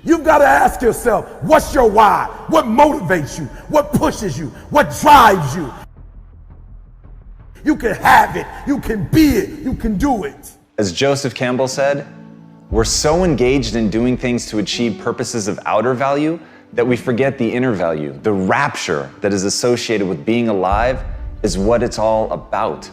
You've got to ask yourself, what's your why? What motivates you? What pushes you? What drives you? You can have it. You can be it. You can do it. As Joseph Campbell said, we're so engaged in doing things to achieve purposes of outer value that we forget the inner value. The rapture that is associated with being alive is what it's all about.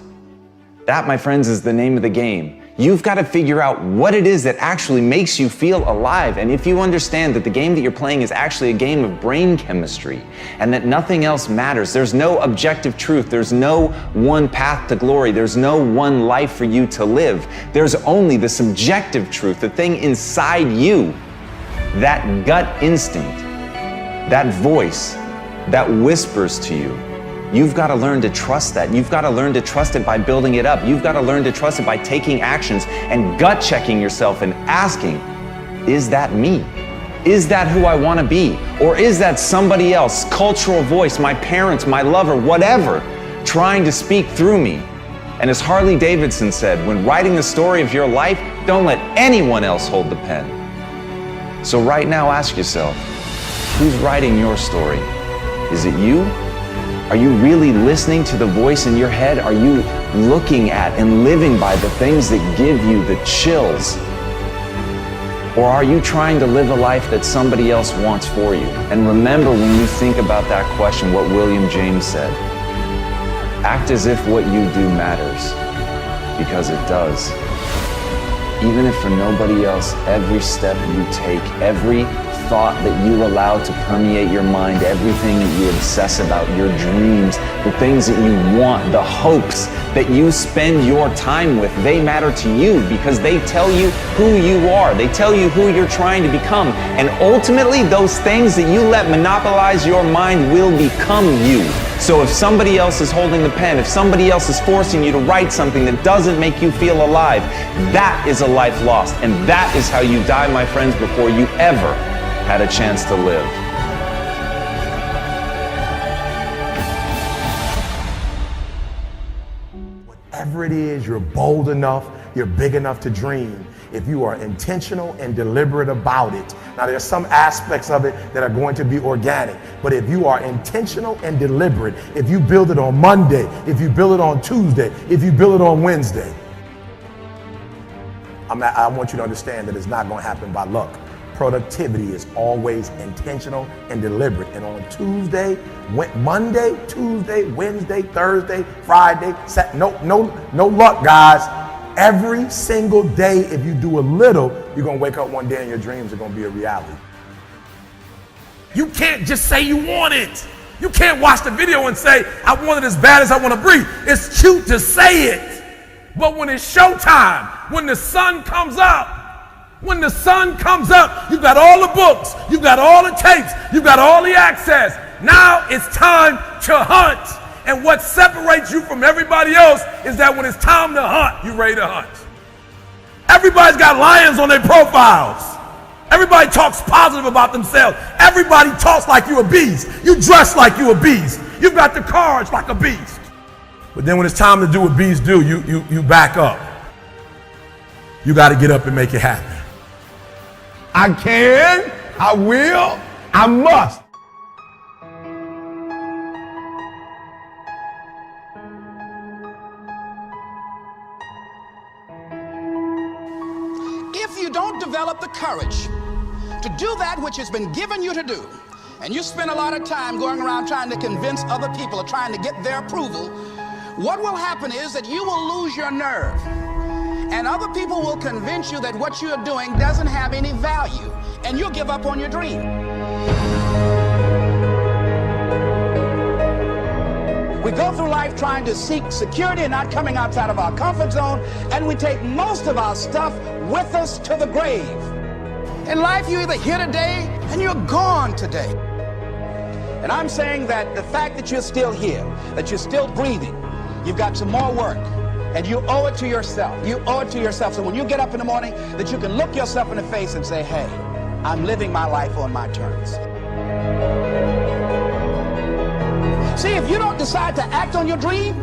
That, my friends, is the name of the game. You've got to figure out what it is that actually makes you feel alive. And if you understand that the game that you're playing is actually a game of brain chemistry and that nothing else matters, there's no objective truth, there's no one path to glory, there's no one life for you to live. There's only the subjective truth, the thing inside you, that gut instinct, that voice that whispers to you. You've got to learn to trust that. You've got to learn to trust it by building it up. You've got to learn to trust it by taking actions and gut checking yourself and asking, is that me? Is that who I want to be? Or is that somebody else, cultural voice, my parents, my lover, whatever, trying to speak through me? And as Harley Davidson said, when writing the story of your life, don't let anyone else hold the pen. So right now, ask yourself, who's writing your story? Is it you? Are you really listening to the voice in your head? Are you looking at and living by the things that give you the chills? Or are you trying to live a life that somebody else wants for you? And remember, when you think about that question, what William James said. Act as if what you do matters, because it does. Even if for nobody else, every step you take, every thought that you allow to permeate your mind, everything that you obsess about, your dreams, the things that you want, the hopes that you spend your time with, they matter to you because they tell you who you are. They tell you who you're trying to become. And ultimately, those things that you let monopolize your mind will become you. So if somebody else is holding the pen, if somebody else is forcing you to write something that doesn't make you feel alive, that is a life lost. And that is how you die, my friends, before you ever had a chance to live. Whatever it is, you're bold enough, you're big enough to dream if you are intentional and deliberate about it. Now, there's some aspects of it that are going to be organic, but if you are intentional and deliberate, if you build it on Monday, if you build it on Tuesday, if you build it on Wednesday, I want you to understand that it's not going to happen by luck. Productivity is always intentional and deliberate. And on Tuesday, Monday, Tuesday, Wednesday, Thursday, Friday, no luck, guys. Every single day, if you do a little, you're going to wake up one day and your dreams are going to be a reality. You can't just say you want it. You can't watch the video and say, I want it as bad as I want to breathe. It's cute to say it. But when it's showtime, when the sun comes up, you've got all the books, you've got all the tapes, you've got all the access. Now it's time to hunt. And what separates you from everybody else is that when it's time to hunt, you're ready to hunt. Everybody's got lions on their profiles. Everybody talks positive about themselves. Everybody talks like you a beast. You dress like you a beast. You've got the cards like a beast. But then when it's time to do what beasts do, you back up. You got to get up and make it happen. I can, I will, I must. If you don't develop the courage to do that which has been given you to do, and you spend a lot of time going around trying to convince other people or trying to get their approval, what will happen is that you will lose your nerve. And other people will convince you that what you're doing doesn't have any value, and you'll give up on your dream. We go through life trying to seek security and not coming outside of our comfort zone, and we take most of our stuff with us to the grave. In life, you're either here today and you're gone today. And I'm saying that the fact that you're still here, that you're still breathing, you've got some more work. And you owe it to yourself. You owe it to yourself. So when you get up in the morning, that you can look yourself in the face and say, hey, I'm living my life on my terms. See, if you don't decide to act on your dream,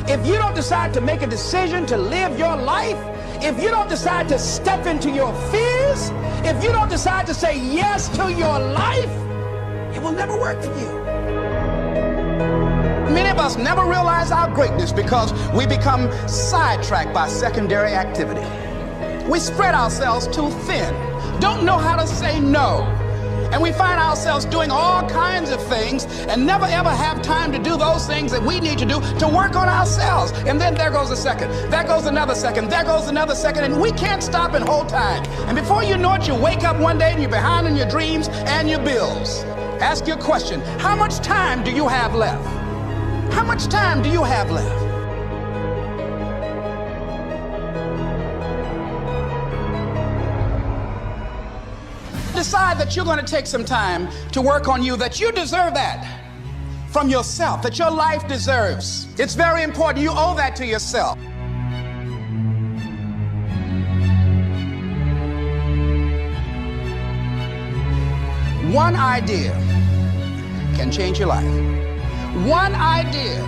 if you don't decide to make a decision to live your life, if you don't decide to step into your fears, if you don't decide to say yes to your life, it will never work for you. Many of us never realize our greatness because we become sidetracked by secondary activity. We spread ourselves too thin, don't know how to say no. And we find ourselves doing all kinds of things and never ever have time to do those things that we need to do to work on ourselves. And then there goes a second, there goes another second, there goes another second, and we can't stop and hold time. And before you know it, you wake up one day and you're behind on your dreams and your bills. Ask your question, how much time do you have left? How much time do you have left? Decide that you're going to take some time to work on you, that you deserve that from yourself, that your life deserves. It's very important. You owe that to yourself. One idea can change your life. One idea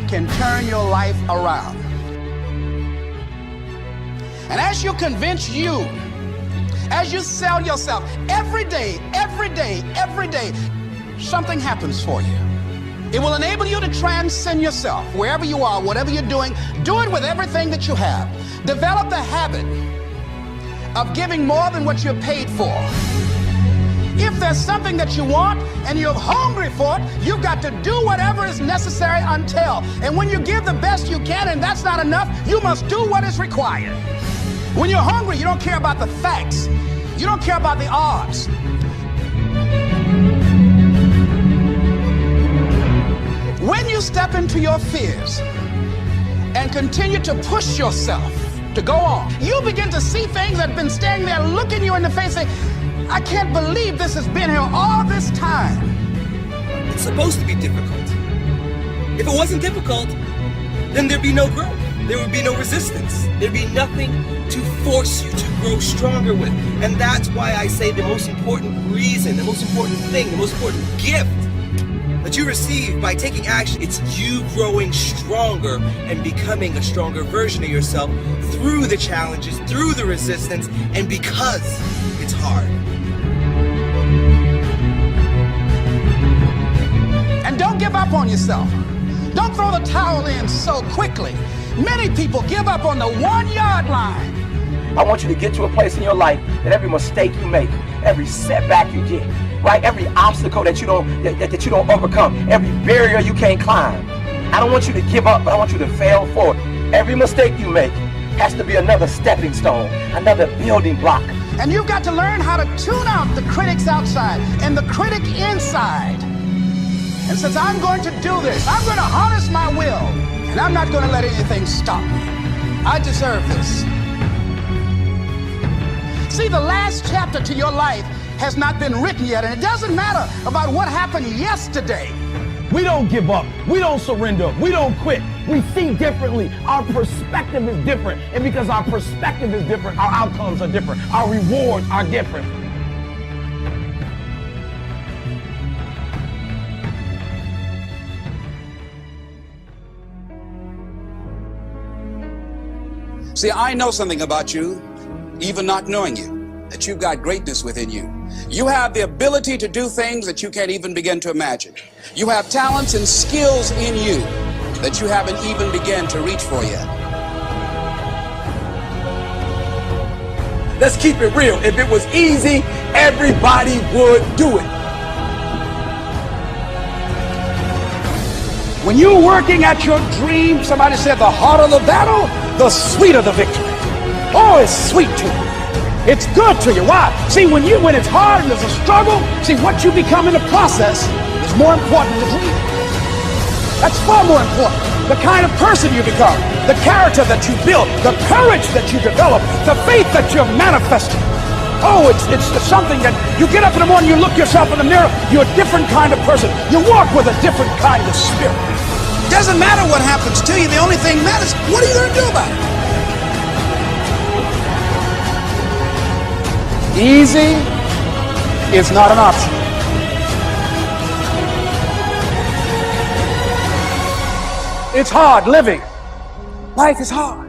can turn your life around. And as you convince you, as you sell yourself, every day, something happens for you. It will enable you to transcend yourself wherever you are, whatever you're doing. Do it with everything that you have. Develop the habit of giving more than what you're paid for. If there's something that you want and you're hungry for it, you've got to do whatever is necessary until. And when you give the best you can and that's not enough, you must do what is required. When you're hungry, you don't care about the facts. You don't care about the odds. When you step into your fears and continue to push yourself to go on, you begin to see things that have been standing there looking you in the face saying, I can't believe this has been here all this time. It's supposed to be difficult. If it wasn't difficult, then there'd be no growth. There would be no resistance. There'd be nothing to force you to grow stronger with. And that's why I say the most important reason, the most important thing, the most important gift that you receive by taking action, it's you growing stronger and becoming a stronger version of yourself through the challenges, through the resistance, and because it's hard. And don't give up on yourself. Don't throw the towel in so quickly. Many people give up on the 1-yard line. I want you to get to a place in your life that every mistake you make, every setback you get, right? Every obstacle that you don't overcome, every barrier you can't climb. I don't want you to give up, but I want you to fail forward. Every mistake you make has to be another stepping stone, another building block. And you've got to learn how to tune out the critics outside and the critic inside. And since I'm going to do this, I'm going to harness my will, and I'm not going to let anything stop me. I deserve this. See, the last chapter to your life has not been written yet, and it doesn't matter about what happened yesterday. We don't give up. We don't surrender. We don't quit. We see differently. Our perspective is different. And because our perspective is different, our outcomes are different. Our rewards are different. See, I know something about you, even not knowing you, that you've got greatness within you. You have the ability to do things that you can't even begin to imagine. You have talents and skills in you that you haven't even begun to reach for yet. Let's keep it real. If it was easy, everybody would do it. When you're working at your dream, somebody said the harder the battle, the sweeter the victory. Oh, it's sweet to you. It's good to you. Why? See, when it's hard and there's a struggle, see, what you become in the process is more important than the dream. That's far more important. The kind of person you become, the character that you build, the courage that you develop, the faith that you're manifesting. Oh, it's something that you get up in the morning, you look yourself in the mirror, you're a different kind of person. You walk with a different kind of spirit. Doesn't matter what happens to you, the only thing matters, what are you going to do about it? Easy is not an option. It's hard living. Life is hard.